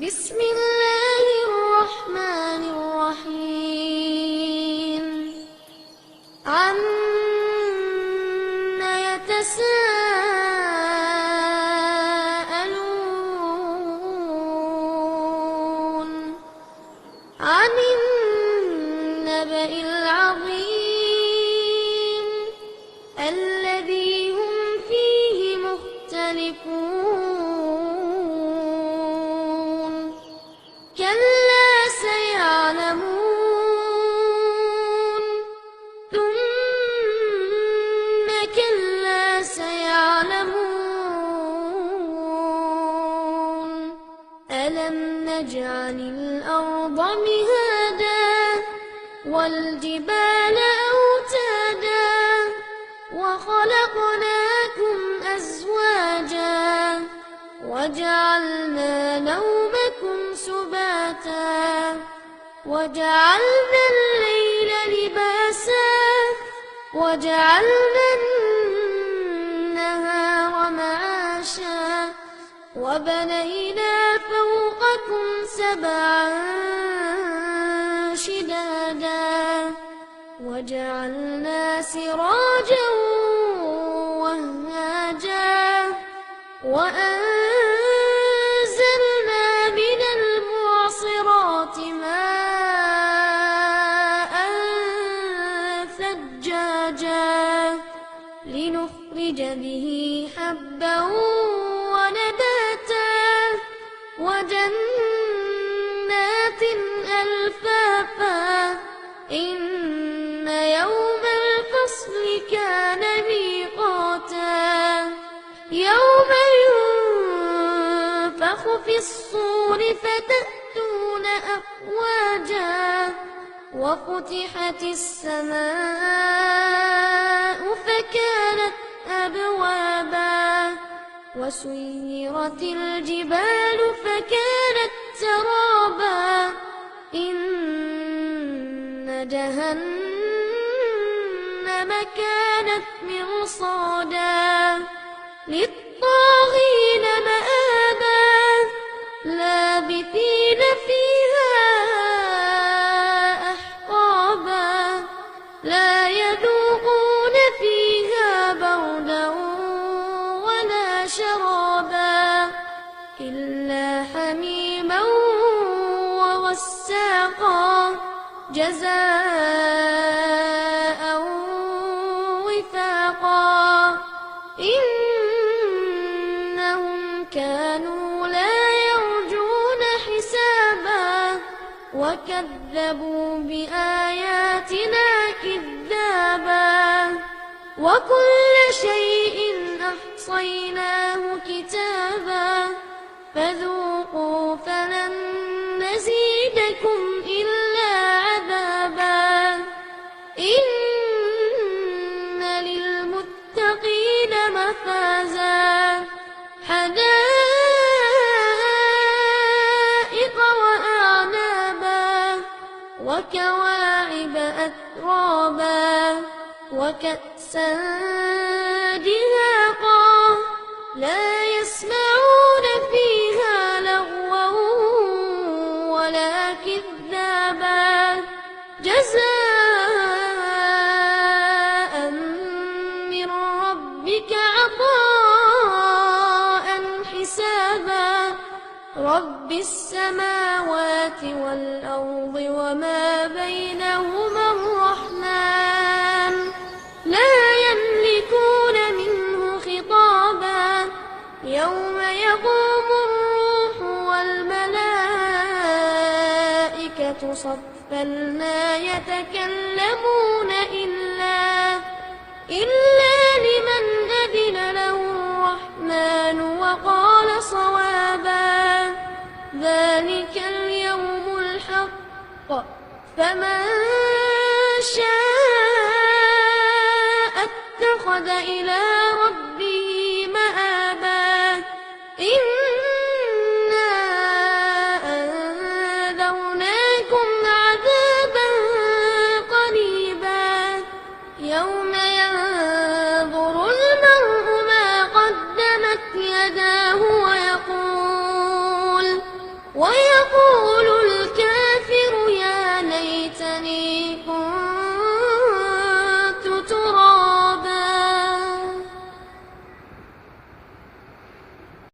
بسم الله الرحمن الرحيم عَمَّ يتساءلون عن النبأ العظيم الذي هم فيه مختلفون كلا سيعلمون ثم كلا سيعلمون ألم نجعل الأرض مهادا والجبال أوتادا وخلقناكم أزواجا وجعلنا نومكم سباتا وجعلنا الليل لباسا وجعلنا النهار معاشا وبنينا فوقكم سبعا شدادا وجعلنا سراجا وهاجا وأنزلنا من المعصرات ماء ثجاجا لنخرج به حبا ونباتا وجنات ألفافا إن يوم الفصل كان ميقاتا يوم ينفخ في الصور فتأتون أفواجا وفتحت السماء فكانت أبوابا وسيرت الجبال فكانت سرابا إن جهنم كانت مرصادا للطاغين مآبا لابثين فيها أحقابا لا يذوقون فيها بردا ولا شرابا إلا حميما وغساقا جزاء وفاقا إنهم كانوا لا يرجون حسابا وكذبوا بآياتنا كذابا وكل شيء أحصيناه كتابا فذوقوا فلن نزيدكم إلا عذابا إن للمتقين مفازا حدائق وأعنابا وكواعب أترابا وكأسا دهاقا لا يسمعون فيها لغوا ولا كذابا جزاء من ربك عطاء حسابا رب السماوات والأرض وما بينهما الرحمن لا يملكون منه خطابا يوم يقوم الروح والملائكة صفا لا يتكلمون إلا لمن أذن له الرحمن وقال صوابا ذلك اليوم الحق فمن شاء اتخذ إلى